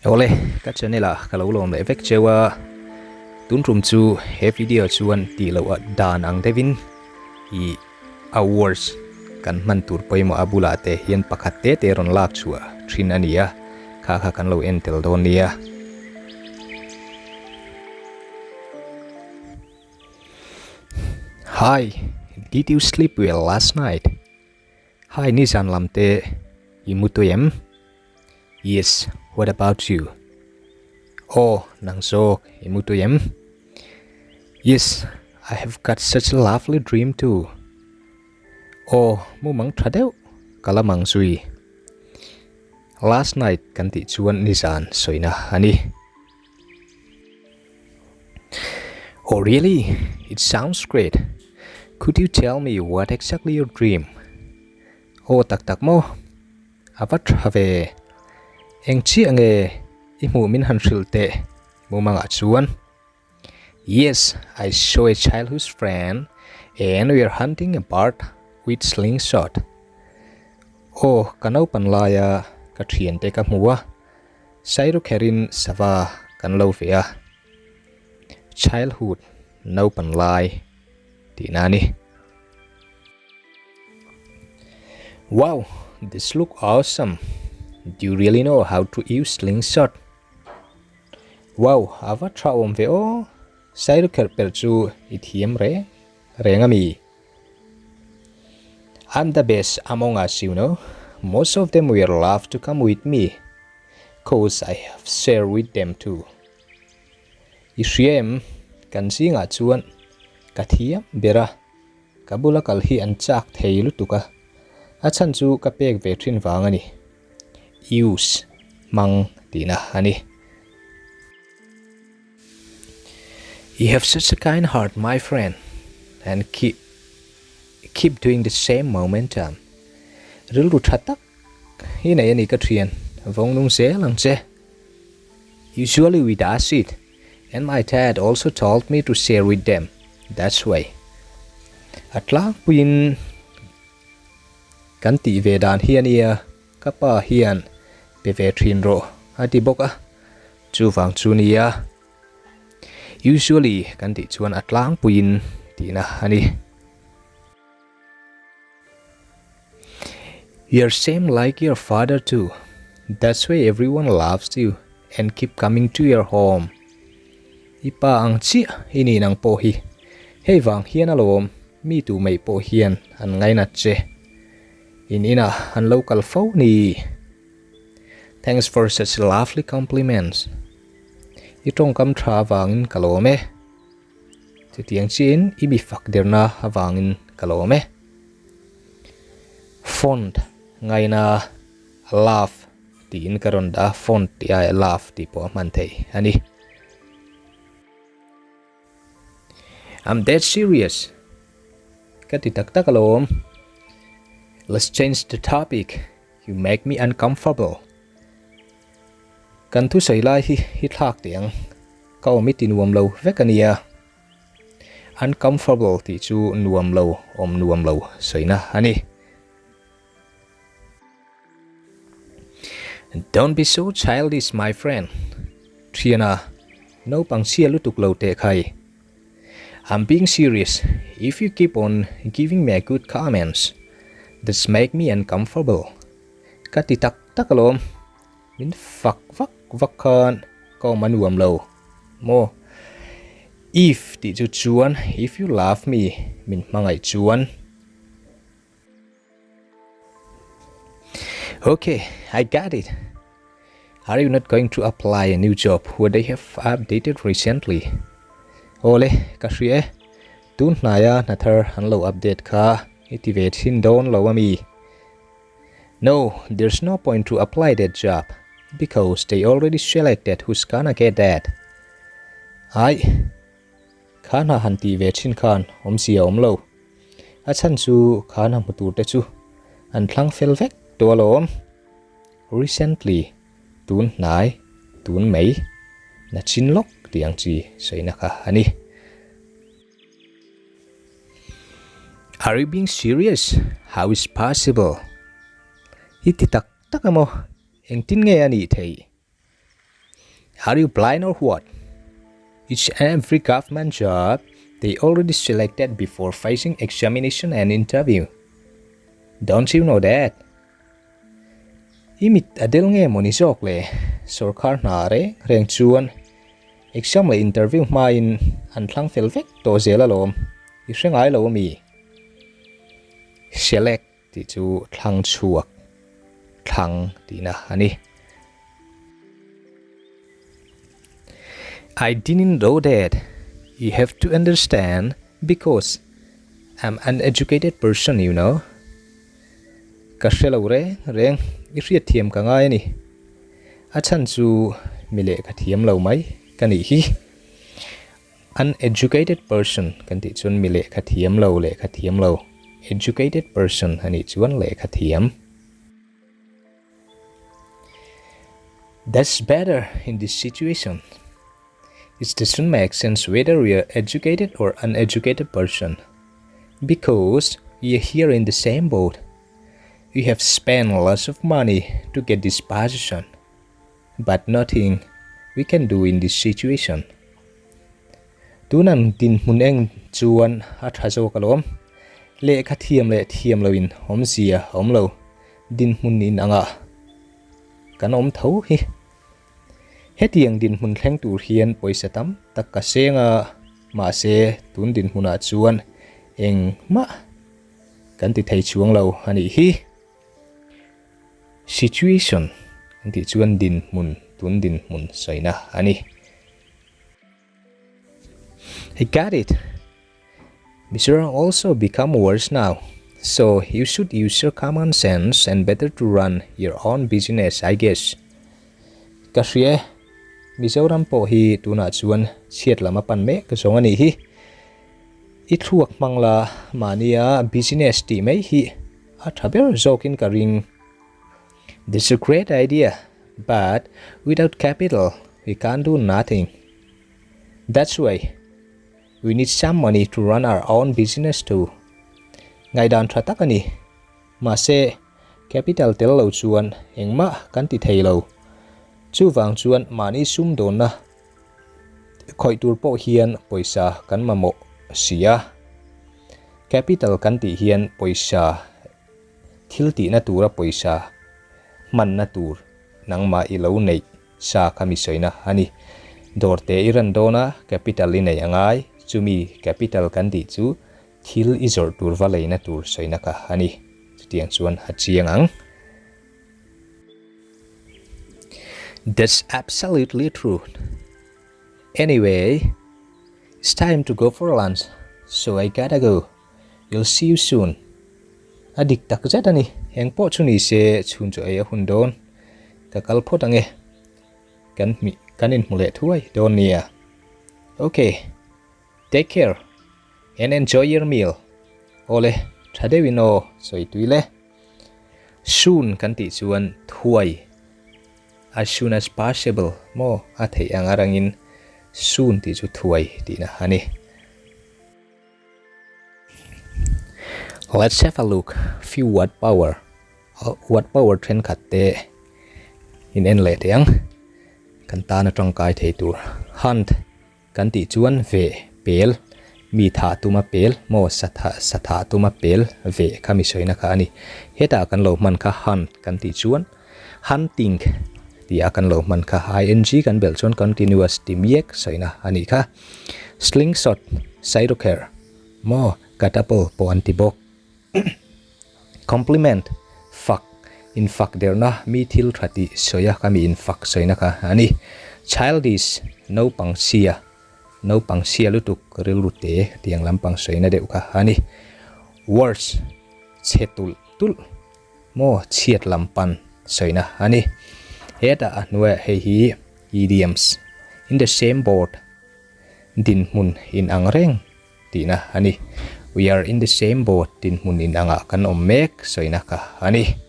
Ole, các channel là cái lâu lom để vec chewa tun trum chu he video chuan ti lo dan ang devin I hours kan man tur poimo abula te hian pakhatte te ron lak chua thin ania kha kan lo entel don nia. Hi, did you sleep well last night? Hi, ni san lam te imutuyem. Yes, what about you? Oh, nang sok imutuyem. Yes, I have got such a lovely dream too. Oh, mu mang thadeu kala mang sui. Last night kan ti chuan ni san soina ani. Oh really? It sounds great. Could you tell me what exactly your dream? Oh tak mo. Avat have eng chi ange imu min han rilte mu manga chuan. Yes, I saw a childhood friend and we are hunting a bird with slingshot. Oh, kanau panlaya ka thian te ka hmuwa. Sairo kherin sava kan lo vea. Childhood no panlai ti nani. Wow, this look awesome. Do you really know how to use slingshot? Wow, ava traum veo. Sairo kher chu ithiam re ngami. I'm the best among us, you know. Most of them will love to come with me, cause I have shared with them too. Isiem kan singa chuan kathiam bera kabula kalhi an chak theilu tuka achan chu ka pek ve thin wangani use mang tina ani. You have such a kind heart, my friend, and keep doing the same momentum. Rilu thatak hina yani ka thian vong nung se lang che. Usually we does it, and my dad also told me to share with them. That's why. Atlang puin kan ti ve dan hian ia kapa hian pe ve thin ro ati boka chu wang chu nia. Usually kan ti chuan atlang puin tina ani. You're same like your father too. That's why everyone loves you and keep coming to your home. Ipa ang chi ini nang po hi. Hey wang hian alom mi tu mai po hian an ngai na che. Inina an local fo ni. Thanks for such lovely compliments. Itong kam tra wangin kalome. Titiang chin ibi fak derna wangin kalome. Font ngay na laugh ti in karon da font ti ay laugh ti po mantay ani. I'm dead serious. Katitak takalom. Let's change the topic. You make me uncomfortable. Kan tu say lai hi thak tiang kau mi tin nuam lo vekania. Uncomfortable ti chu nuam lo om nuam lo soina ani. Don't be so childish, my friend. Triana, no pang sia lutuk lo te khai. I'm being serious. If you keep on giving me good comments, that's make me uncomfortable. Katitak takalom. Min fak vakan ko manuam lo. Mo. If ti chu chuan, if you love me, min mangai chuan. Okay, I got it. Are you not going to apply a new job where they have updated recently? Ole, kasrie, tun naya nathar hanlo update ka itivate hin don lo ami. No, there's no point to apply that job because they already selected who's gonna get that. Ai, kana hanti ve chin kan om sia om lo. Achan chu kana mutur te chu an thlang fel vek to lo. Recently, tun nai, tun mei, na chin lok tiang chi say naka ani. Are you being serious? How is possible? Iti tak mo, eng tin ngay ani thay. Are you blind or what? Each and every government job they already selected before facing examination and interview. Don't you know that? Imit adil nge monisok le sorkar na re reng chuan exam le interview ma in an thlang fel vek to zela lom I hrengai lo mi select ti chu thlang chuak thlang ti na ani. I didn't know that. You have to understand because I'm an educated person, you know. Kaselo re reng iriat thiam ka ngai ni. Achan chu mile ka thiam lo mai kani hi. Uneducated person kan ti chun mile ka thiam lo le ka thiam lo. Educated person ani chuan le ka thiam. That's better in this situation. It doesn't make sense whether we are educated or uneducated person because we are here in the same boat. We have spent lots of money to get this position, but nothing we can do in this situation. Tunan din mun eng chuan a thazo kalom le kha thiam lo in hom zia hom lo din mun in anga kan om tho hi. Hetiang din mun thleng tur hian poisa tam tak ka senga ma se tun din huna chuan eng ma kan ti thei chuang lo ani hi. Situation kan ti chuan din mun tun din mun soina ani. I got it. Mizo also become worse now, so you should use your common sense and better to run your own business, I guess. Kasrie Mizoram po hi tuna chuan siat lama pan me ka song ani hi. I thuak mangla mania business ti mai hi a thaber zokin ka ring. This is a great idea, but without capital we can't do nothing. That's why we need some money to run our own business too. Ngai dan thatak ani ma se capital tel lo chuan engma kan ti thei lo. Chu wang chuan mani sum don na khoi tur po hian poisa kan mamo sia. Capital kan ti hian poisa thil ti na tura poisa man na tur nang ma ilo nei sa kami soina ani. Dorte iran dona capital in ai angai chumi capital kan ti chu thil izor tur valei na tur soina ka ani. Tiang chuan hachiang ang. That's absolutely true. Anyway, it's time to go for lunch, so I gotta go. You'll see you soon. Adik tak zatani, yang po chuni se chun cho ay hundon. Kakal po tange. Kanin mule tuay don niya. Okay, take care and enjoy your meal. Ole, thade wino so ituile. Soon kanti chuan tuay. As soon as possible mo athei angarangin soon ti chu thuai ti na hani. Let's have a look few watt power trend khatte in en le tiang kan ta na tong kai thei tur hunt kan ti chuan ve pel mi tha tuma pel mo satha tuma pel ve khami soina kha ani. Heta kan lo man kha hunt kan ti chuan hunting ti akan lo man kha ing kan bel chon continuous timiek soina ani kha. Slingshot sidecar mo catapult po antibok. Compliment fuck in fuck there na mi thil thati soya kami in fuck soina ka ani. Childish no pangsia lutuk rilute tiang lampang soina deu ka ani. Worse chetul tul mo chiat lampan soina ani. Heta anwe hi idioms in the same boat din mun in angreng tina ani. We are in the same boat din mun in anga kan omek soina ka ani.